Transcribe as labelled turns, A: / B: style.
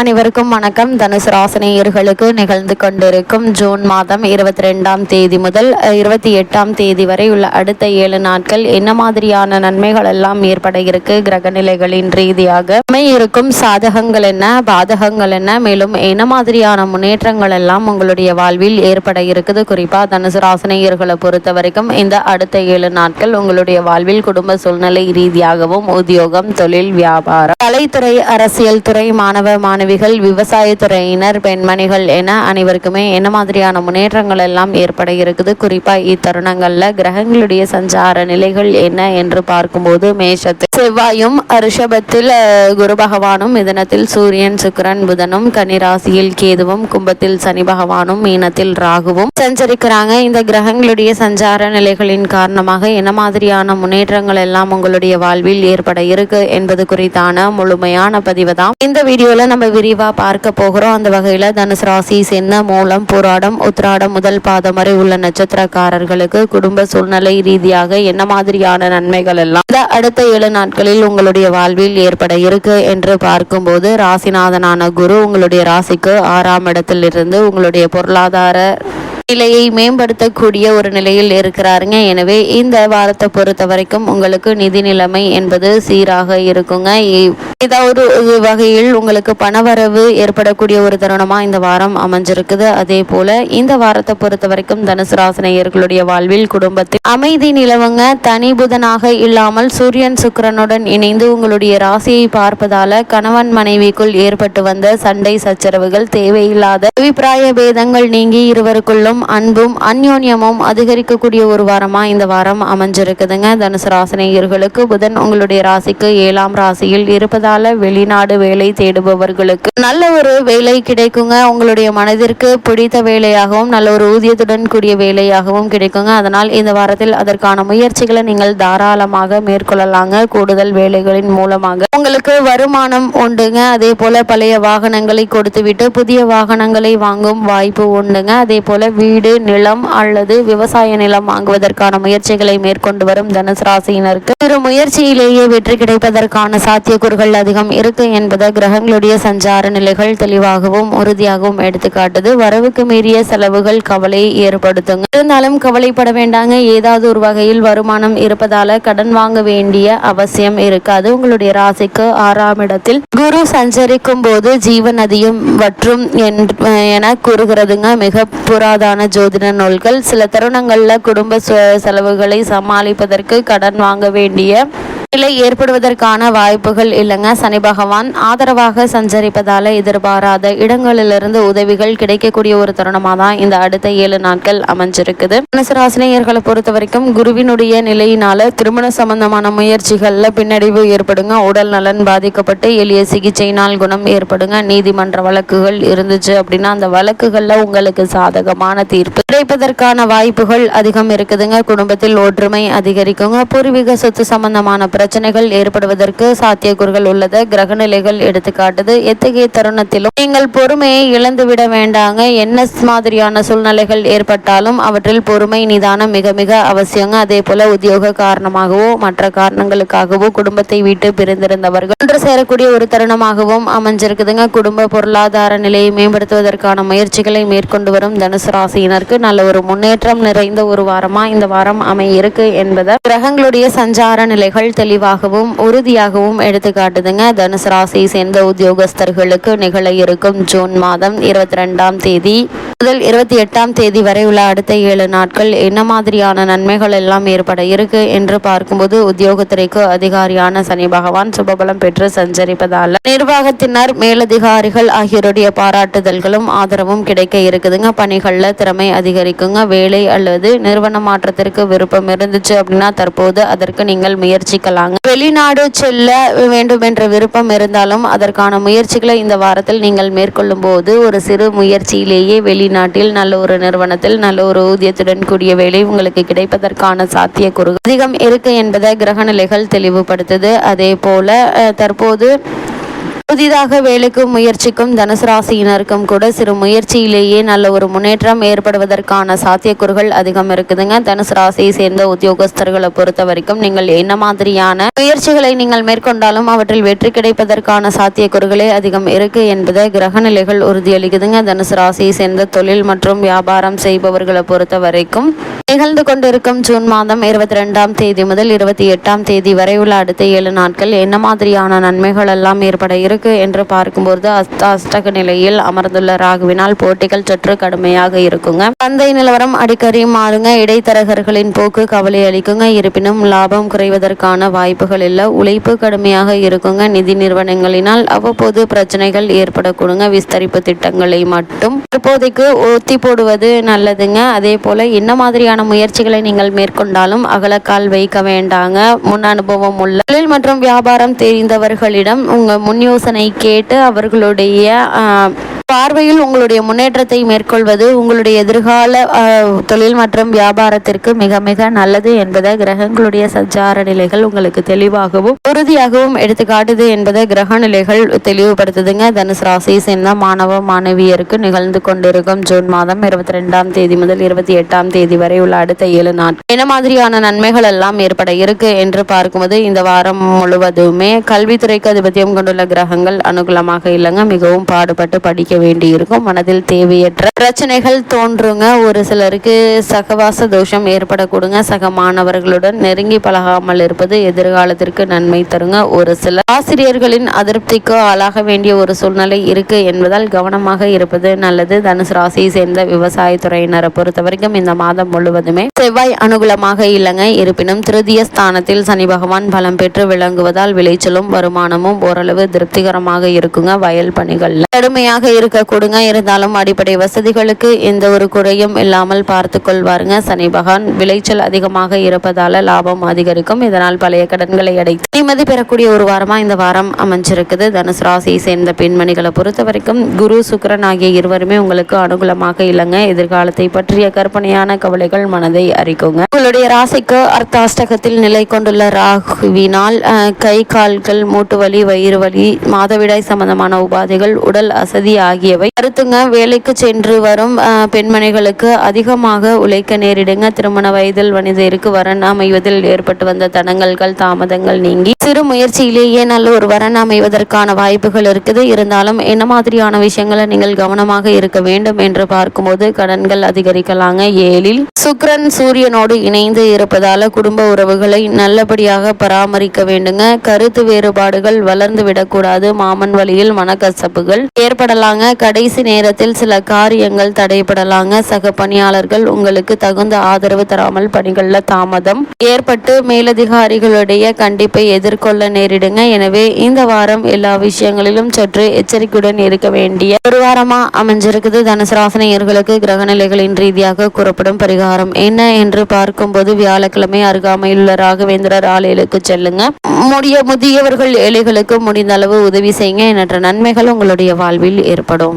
A: அனைவருக்கும் வணக்கம். தனுசு ராசினியர்களுக்கு நிகழ்ந்து கொண்டிருக்கும் ஜூன் மாதம் 22ஆம் தேதி முதல் 28ஆம் தேதி வரை உள்ள அடுத்த 7 நாட்கள் என்ன மாதிரியான நன்மைகள் எல்லாம் ஏற்பட இருக்கு, கிரக நிலைகளின் ரீதியாக இருக்கும் சாதகங்கள் என்ன, பாதகங்கள் என்ன, மேலும் என்ன மாதிரியான முன்னேற்றங்கள் எல்லாம் உங்களுடைய வாழ்வில் ஏற்பட இருக்குது. குறிப்பா தனுசு ராசினியர்களை பொறுத்த வரைக்கும் இந்த அடுத்த 7 நாட்கள் உங்களுடைய வாழ்வில் குடும்ப சூழ்நிலை ரீதியாகவும், உத்தியோகம், தொழில், வியாபாரம், கலைத்துறை, அரசியல் துறை, மாணவ மாணவிகள், விவசாயத்துறையினர், பெண்மணிகள் என அனைவருக்குமே என்ன மாதிரியான முன்னேற்றங்கள் எல்லாம் ஏற்பட இருக்குது. குறிப்பா இத்தருணங்கள்ல கிரகங்களுடைய சஞ்சார நிலைகள் என்ன என்று பார்க்கும்போது மேஷத்தில் செவ்வாயும், ரிஷபத்தில் குரு பகவானும், மிதனத்தில் சூரியன், சுக்கிரன், புதனும், கன்னிராசியில் கேதுவும், கும்பத்தில் சனி பகவானும், மீனத்தில் ராகுவும் சஞ்சரிக்கிறாங்க. இந்த கிரகங்களுடைய சஞ்சார நிலைகளின் காரணமாக என்ன மாதிரியான முன்னேற்றங்கள் எல்லாம் உங்களுடைய வாழ்வில் ஏற்பட இருக்கு என்பது குறித்தான முழுமையான பதிவு தான் இந்த வீடியோல நம்ம விரிவா பார்க்க போகிறோம். அந்த வகையில தனுசு ராசி சேர்ந்த மூலம், போராடம், உத்திராடம் முதல் பாதம் வரை உள்ள நட்சத்திரக்காரர்களுக்கு குடும்ப சூழ்நிலை ரீதியாக என்ன மாதிரியான நன்மைகள் எல்லாம் இந்த அடுத்த 7 நாட்களில் உங்களுடைய வாழ்வில் ஏற்பட இருக்கு என்று பார்க்கும்போது, ராசிநாதனான குரு உங்களுடைய ராசிக்கு 6ஆம் இடத்திலிருந்து உங்களுடைய பொருளாதார நிலையை மேம்படுத்தக்கூடிய ஒரு நிலையில் இருக்கிறாருங்க. எனவே இந்த வாரத்தை பொறுத்த வரைக்கும் உங்களுக்கு நிதி நிலைமை என்பது சீராக இருக்குங்க. ஏதாவது ஒரு வகையில் உங்களுக்கு பணவரவு ஏற்படக்கூடிய ஒரு தருணமா இந்த வாரம் அமைஞ்சிருக்குது. அதே போல இந்த வாரத்தை பொறுத்த வரைக்கும் தனுசு ராசினியர்களுடைய வாழ்வில் குடும்பத்தில் அமைதி நிலவுங்க. தனி புதனாக இல்லாமல் சூரியன் சுக்கிரனுடன் இணைந்து உங்களுடைய ராசியை பார்ப்பதால கணவன் மனைவிக்குள் ஏற்பட்டு வந்த சண்டை சச்சரவுகள், தேவையில்லாத அபிப்பிராய பேதங்கள் நீங்கி இருவருக்குள்ளும் அன்பும் அந்யோன்யமும் அதிகரிக்கக்கூடிய ஒரு வாரமா இந்த வாரம் அமைஞ்சிருக்குதுங்க. தனுசு ராசினியர்களுக்கு புதன் உங்களுடைய ராசிக்கு 7ஆம் ராசியில் இருப்பதால வெளிநாடு வேலை தேடுபவர்களுக்கு நல்ல ஒரு வேலை கிடைக்குங்க. உங்களுடைய மனதிற்கு பிடித்த வேலையாகவும் நல்ல ஒரு ஊதியத்துடன் கூடிய வேலையாகவும் கிடைக்குங்க. அதனால் இந்த வாரத்தில் அதற்கான முயற்சிகளை நீங்கள் தாராளமாக மேற்கொள்ளலாங்க. கூடுதல் வேலைகளின் மூலமாக உங்களுக்கு வருமானம் உண்டுங்க. அதே போல பழைய வாகனங்களை கொடுத்துவிட்டு புதிய வாகனங்களை வாங்கும் வாய்ப்பு உண்டுங்க. அதே போல வீடு, நிலம் அல்லது விவசாய நிலம் வாங்குவதற்கான முயற்சிகளை மேற்கொண்டு வரும் தனுசு ராசியினருக்கு ஒரு முயற்சியிலேயே வெற்றி கிடைப்பதற்கான சாத்தியக்கூறுகள் அதிகம் இருக்கு என்பதை கிரகங்களுடைய சஞ்சார நிலைகள் தெளிவாகவும் உறுதியாகவும் எடுத்துக்காட்டுது. வரவுக்கு மீறிய செலவுகள் கவலை ஏற்படுத்துங்க. இருந்தாலும் கவலைப்பட வேண்டாங்க. ஏதாவது ஒரு வகையில் வருமானம் இருப்பதால கடன் வாங்க வேண்டிய அவசியம் இருக்காது. உங்களுடைய ராசிக்கு 6ஆம் இடத்தில் குரு சஞ்சரிக்கும் போது ஜீவ நதியும் வற்றும் என கூறுகிறதுங்க மிக புராதன ஜோதிட நூல்கள். சில தருணங்கள்ல குடும்ப செலவுகளை சமாளிப்பதற்கு கடன் வாங்க வேண்டிய நிலை ஏற்படுவதற்கான வாய்ப்புகள் இல்லைங்க. சனி பகவான் ஆதரவாக சஞ்சரிப்பதால எதிர்பாராத இடங்களிலிருந்து உதவிகள் கிடைக்கக்கூடிய ஒரு தருணமாக தான் இந்த அடுத்த 7 நாட்கள் அமைஞ்சிருக்குது. தனுசு ராசினியர்களை பொறுத்த வரைக்கும் குருவினுடைய நிலையினால திருமண சம்பந்தமான முயற்சிகள்ல பின்னடைவு ஏற்படுங்க. உடல் நலன் பாதிக்கப்பட்டு எளிய சிகிச்சையினால் குணம் ஏற்படுங்க. நீதிமன்ற வழக்குகள் இருந்துச்சு அப்படின்னா அந்த வழக்குகள்ல உங்களுக்கு சாதகமான தீர்ப்பு கிடைப்பதற்கான வாய்ப்புகள் அதிகம் இருக்குதுங்க. குடும்பத்தில் ஒற்றுமை அதிகரிக்குங்க. பூர்வீக சொத்து சம்பந்தமான பிரச்சனைகள் ஏற்படுவதற்கு சாத்தியக்கூறுகள் உள்ளது கிரகநிலைகள் எடுத்துக்காட்டுது. எத்தகைய தருணத்திலும் நீங்கள் பொறுமையை இழந்துவிட வேண்டாங்க. என்ன மாதிரியான சூழ்நிலைகள் ஏற்பட்டாலும் அவற்றில் பொறுமை, நிதானம் மிக மிக அவசியங்க. அதே போல உத்தியோக காரணமாகவோ மற்ற காரணங்களுக்காகவோ குடும்பத்தை விட்டு பிரிந்திருந்தவர்கள் ஒன்று சேரக்கூடிய ஒரு தருணமாகவும் அமைஞ்சிருக்குதுங்க. குடும்ப பொருளாதார நிலையை மேம்படுத்துவதற்கான முயற்சிகளை மேற்கொண்டு வரும் தனுசு ராசியினருக்கு நல்ல ஒரு முன்னேற்றம் நிறைந்த ஒரு வாரமா இந்த வாரம் அமையிருக்கு என்பதை கிரகங்களுடைய சஞ்சார நிலைகள் தெளிவாகவும் உறுதியாகவும் எடுத்துக்காட்டுதுங்க. தனுசு ராசியை சேர்ந்த உத்தியோகஸ்தர்களுக்கு நிகழ இருக்கும் ஜூன் மாதம் 22ஆம் தேதி முதல் 28ஆம் தேதி வரை உள்ள அடுத்த 7 நாட்கள் என்ன மாதிரியான நன்மைகள் எல்லாம் ஏற்பட இருக்கு என்று பார்க்கும்போது, உத்தியோகத்துறைக்கு அதிகாரியான சனி பகவான் சுபபலம் பெற்று சஞ்சரிப்பதால நிர்வாகத்தினர், மேலதிகாரிகள் ஆகியோருடைய பாராட்டுதல்களும் ஆதரவும் கிடைக்க இருக்குதுங்க. பணிகள்ல திறமை அதிகரிக்குங்க. வேலை அல்லது நிறுவன மாற்றத்திற்கு விருப்பம் இருந்துச்சு அப்படின்னா தற்போது அதற்கு நீங்கள் முயற்சிக்கலாங்க. வெளிநாடு செல்ல வேண்டும் என்ற விருப்பம் இருந்தாலும் அதற்கான முயற்சிகளை இந்த வாரத்தில் நீங்கள் மேற்கொள்ளும் போது ஒரு சிறு முயற்சியிலேயே வெளிநாட்டில் நல்ல ஒரு நிறுவனத்தில் நல்ல ஒரு ஊதியத்துடன் கூடிய வேலை உங்களுக்கு கிடைப்பதற்கான சாத்தியக்கூறு அதிகம் இருக்கு என்பதை கிரக நிலைகள் தெளிவுபடுத்துது. அதே போல தற்போது புதிதாக வேலைக்கு முயற்சிக்கும் தனுசு ராசியினருக்கும் கூட சிறு முயற்சியிலேயே நல்ல ஒரு முன்னேற்றம் ஏற்படுவதற்கான சாத்தியக்கூறுகள் அதிகம் இருக்குதுங்க. தனுசு ராசியை சேர்ந்த உத்தியோகஸ்தர்களை பொறுத்த வரைக்கும் நீங்கள் என்ன மாதிரியான முயற்சிகளை நீங்கள் மேற்கொண்டாலும் அவற்றில் வெற்றி கிடைப்பதற்கான சாத்தியக்கூறுகளே அதிகம் இருக்கு என்பதை கிரக நிலைகள் உறுதியளிக்குதுங்க. தனுசு ராசியை சேர்ந்த தொழில் மற்றும் வியாபாரம் செய்பவர்களை பொறுத்த வரைக்கும் நிகழ்ந்து கொண்டிருக்கும் ஜூன் மாதம் 22ஆம் தேதி முதல் 28ஆம் தேதி வரை உள்ள அடுத்த 7 நாட்கள் என்ன மாதிரியான நன்மைகள் எல்லாம் ஏற்பட இருக்கு என்று பார்க்கும்போது அஷ்டக நிலையில் அமர்ந்துள்ள ராகுவினால் போட்டிகள் சற்று கடுமையாக இருக்குங்க. சந்தை நிலவரம் அடிக்கடி மாறுங்க. இடைத்தரகர்களின் போக்கு கவலை அளிக்குங்க. இருப்பினும் லாபம் குறைவதற்கான வாய்ப்புகள் இல்லை. உழைப்பு கடுமையாக இருக்குங்க. நிதி நிறுவனங்களினால் அவ்வப்போது பிரச்சனைகள் ஏற்படக்கூடுங்க. விஸ்தரிப்பு திட்டங்களை மட்டும் இப்போதைக்கு ஒத்தி போடுவது நல்லதுங்க. அதே போல என்ன மாதிரியான முயற்சிகளை நீங்கள் மேற்கொண்டாலும் அகலக்கால் வைக்க வேண்டாங்க. முன் அனுபவம் உள்ள தொழில் மற்றும் வியாபாரம் தெரிந்தவர்களிடம் உங்க முன் யோசனை கேட்டு அவர்களுடைய பார்வையில் உங்களுடைய முன்னேற்றத்தை மேற்கொள்வது உங்களுடைய எதிர்கால தொழில் மற்றும் வியாபாரத்திற்கு மிக மிக நல்லது என்பதை கிரகங்களுடைய சஞ்சார நிலைகள் உங்களுக்கு தெளிவாகவும் உறுதியாகவும் எடுத்துக்காட்டுது என்பதை கிரக நிலைகள் தெளிவுபடுத்துதுங்க. தனுசு ராசியை சேர்ந்த மாணவ மாணவியருக்கு நிகழ்ந்து கொண்டிருக்கும் ஜூன் மாதம் 22ஆம் தேதி முதல் 28ஆம் தேதி வரை உள்ள அடுத்த 7 நாட்கள் என்ன மாதிரியான நன்மைகள் எல்லாம் ஏற்பட இருக்கு என்று பார்க்கும்போது இந்த வாரம் முழுவதுமே கல்வித்துறைக்கு அதிபத்தியம் கொண்டுள்ள கிரகங்கள் அனுகூலமாக இல்லைங்க. மிகவும் பாடுபட்டு படிக்க வேண்டி இருக்கும். மனதில் தேவையற்ற பிரச்சனைகள் தோன்றுங்க. ஒரு சிலருக்கு சகவாச தோஷம் ஏற்படக்கூடுங்க. சக மாணவர்களுடன் நெருங்கி பழகாமல் இருப்பது எதிர்காலத்திற்கு நன்மை தருங்க. ஒரு சில ஆசிரியர்களின் அதிருப்திக்கு ஆளாக வேண்டிய ஒரு சூழ்நிலை இருக்கு என்பதால் கவனமாக இருப்பது நல்லது. தனுசு ராசியை சேர்ந்த விவசாயத்துறையினரை பொறுத்த வரைக்கும் இந்த மாதம் முழுவதுமே செவ்வாய் அனுகூலமாக இல்லைங்க. இருப்பினும் திருதிய ஸ்தானத்தில் சனி பகவான் பலம் பெற்று விளங்குவதால் விளைச்சலும் வருமானமும் ஓரளவு திருப்திகரமாக இருக்குங்க. வயல் பணிகள் கடுமையாக இருக்கக்கூடுங்க. இருந்தாலும் அடிப்படை வசதிகளுக்கு எந்த ஒரு குறையும் இல்லாமல் பார்த்து கொள்வாருங்க. சனி பகவான் விளைச்சல் அதிகமாக இருப்பதால லாபம் அதிகரிக்கும். இதனால் பழைய கடன்களை அடைத்து நிம்மதி பெறக்கூடிய ஒரு வாரமா இந்த வாரம் அமைஞ்சிருக்குது. தனுசு ராசியை சேர்ந்த பெண்மணிகளை பொறுத்த வரைக்கும் குரு சுக்கிரன் ஆகிய இருவருமே உங்களுக்கு அனுகூலமாக இல்லைங்க. எதிர்காலத்தை பற்றிய கற்பனையான கவலைகள் மனதை அரிக்குங்க. உங்களுடைய ராசிக்கு அர்த்தாஷ்டகத்தில் நிலை கொண்டுள்ள ராகுவினால் கை கால்கள் மூட்டு வலி வயிறு வலி மாதவிடாய் சம்பந்தமான உபாதைகள் உடல் அசதி ஆகியவை கருத்துங்க. வேலைக்கு சென்று வரும் பெண்மணிகளுக்கு அதிகமாக உழைக்க நேரிடுங்க. திருமண வயதில் வனிதருக்கு வரன் அமைவதில் ஏற்பட்டு வந்த தடங்கல்கள் தாமதங்கள் நீங்கி சிறு முயற்சியிலேயே நல்ல ஒரு வரன் அமைவதற்கான வாய்ப்புகள் இருக்குது. இருந்தாலும் என்ன மாதிரியான விஷயங்களை நீங்கள் கவனமாக இருக்க வேண்டும் என்று பார்க்கும்போது கடன்கள் அதிகரிக்கலாங்க. 7இல் சுக்கிரன் சூரியனோடு இணைந்து இருப்பதால குடும்ப உறவுகளை நல்லபடியாக பராமரிக்க வேண்டுங்க. கருத்து வேறுபாடுகள் வளர்ந்து விடக்கூடாது. மாமன் வழியில் மனக்கசப்புகள் ஏற்படலாங்க. கடைசி நேரத்தில் சில காரியங்கள் தடைபடலாங்க. சக பணியாளர்கள் உங்களுக்கு தகுந்த ஆதரவு தராமல் பணிகளில் தாமதம் ஏற்பட்டு மேலதிகாரிகளுடைய கண்டிப்பை எதிர்கொள்ள நேரிடுங்க. எனவே இந்த வாரம் எல்லா விஷயங்களிலும் சற்று எச்சரிக்கையுடன் இருக்க வேண்டிய ஒரு வாரமா அமைஞ்சிருக்குது. தனுசு ராசினியர்களுக்கு கிரகநிலைகளின் ரீதியாக கூறப்படும் பரிகாரம் என்ன என்று பார்க்கும்போது வியாழக்கிழமை அருகாமையில் உள்ள ராகவேந்திரர் ஆலயத்துக்கு செல்லுங்க. முதியவர்கள் ஏழைகளுக்கு முடிந்த அளவு உதவி செய்யுங்க. எண்ணற்ற நன்மைகள் உங்களுடைய வாழ்வில் ஏற்படும்.